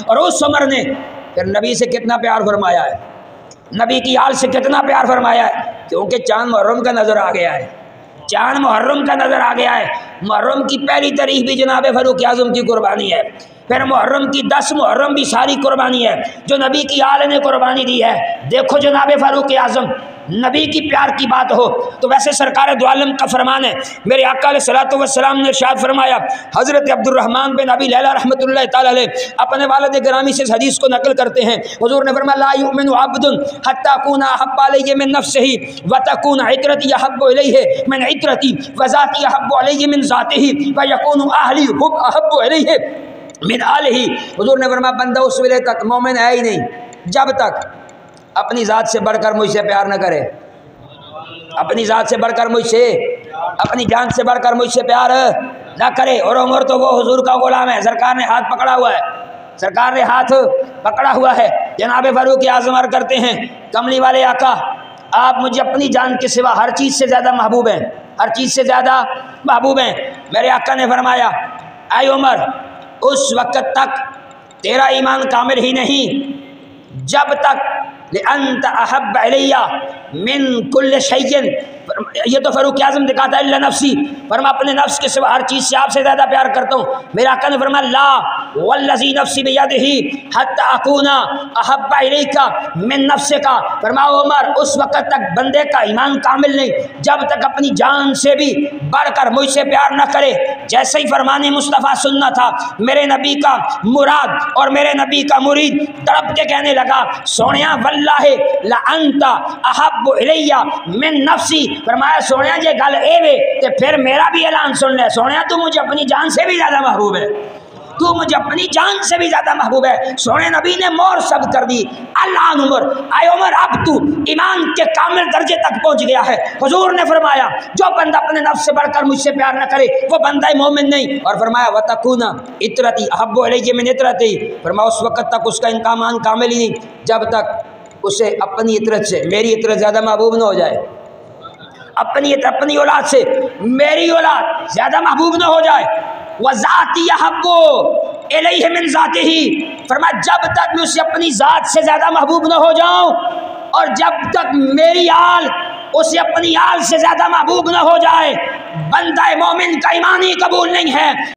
اور اس عمر نے پھر نبی سے کتنا پیار فرمایا ہے، نبی کی آل سے کتنا پیار فرمایا ہے، کیونکہ چاند محرم کا نظر آ گیا ہے، چاند محرم کا نظر آ گیا ہے۔ محرم کی پہلی تاریخ بھی جناب فاروق اعظم کی قربانی ہے، پھر محرم کی 10 محرم بھی ساری قربانی ہے جو نبی کی آل نے قربانی دی ہے۔ دیکھو جناب فاروق اعظم، نبی کی پیار کی بات ہو تو ویسے سرکار دو عالم کا فرمان ہے، میرے آقا علیہ الصلوۃ والسلام نے ارشاد فرمایا، حضرت عبد الرحمن بن ابی لیلہ رحمۃ اللہ تعالی علیہ اپنے والد گرامی سے اس حدیث کو نقل کرتے ہیں، حضور نے فرمایا لا یؤمن عبد حتی اکون احب علیہ من نفسہ وتکون عترتی احب الیہ من عترتی وذاتی احب علیہ من ذاتہ ویکون اہلی احب الیہ من آلہ۔ حضور نے فرمایا بندہ اس ویلے تک مومن ہے ہی نہیں جب تک اپنی ذات سے بڑھ کر مجھ سے پیار نہ کرے، اپنی ذات سے بڑھ کر مجھ سے، اپنی جان سے بڑھ کر مجھ سے پیار نہ کرے۔ اور عمر تو وہ حضور کا غلام ہے، سرکار نے ہاتھ پکڑا ہوا ہے، سرکار نے ہاتھ پکڑا ہوا ہے۔ جناب فاروق اعظم عرض کرتے ہیں کملی والے آقا آپ مجھے اپنی جان کے سوا ہر چیز سے زیادہ محبوب ہیں، ہر چیز سے زیادہ محبوب ہیں۔ میرے آقا نے فرمایا اے عمر اس وقت تک تیرا ایمان کامل ہی نہیں جب تک لأنت احب علیہ من کل شیء، یہ تو فاروق اعظم نے کہا تھا الا نفسی، فرما اپنے نفس کے سوا ہر چیز سے آپ سے زیادہ پیار کرتا ہوں۔ میرے آقا نے فرمایا لا والذی نفسی بیدہ حتی اکون احب الیک من نفسک، فرما عمر اس وقت تک بندے کا ایمان کامل نہیں جب تک اپنی جان سے بھی بڑھ کر مجھ سے پیار نہ کرے۔ جیسے ہی فرمان مصطفیٰ سننا تھا میرے نبی کا مراد اور میرے نبی کا مرید تڑپ کے کہنے لگا سونیا واللہ لانت احب الیہ من نفسی، فرمایا سونیا یہ گل اے وے کہ پھر میرا بھی اعلان سن لے، سونیا تو مجھے اپنی جان سے بھی زیادہ محبوب ہے، تو مجھے اپنی جان سے بھی زیادہ محبوب ہے۔ سونے نبی نے مور سب کر دی اللہ عمر، اے عمر اب تو ایمان کے کامل درجے تک پہنچ گیا ہے۔ حضور نے فرمایا جو بندہ اپنے نفس سے بڑھ کر مجھ سے پیار نہ کرے وہ بندہ مومن نہیں، اور فرمایا وتکون عترتی احب الیہ من عترتی، فرمایا اس وقت تک اس کا ایمان کامل ہی نہیں جب تک اسے اپنی عطرت سے میری عطرت زیادہ محبوب نہ ہو جائے، اپنی اولاد سے میری اولاد زیادہ محبوب نہ ہو جائے۔ وذاتی احب الیہ من ذاتہ، فرمایا جب تک میں اسے اپنی ذات سے زیادہ محبوب نہ ہو جاؤں اور جب تک میری آل اسے اپنی آل سے زیادہ محبوب نہ ہو جائے بندہ مومن کا ایمان ہی قبول نہیں ہے۔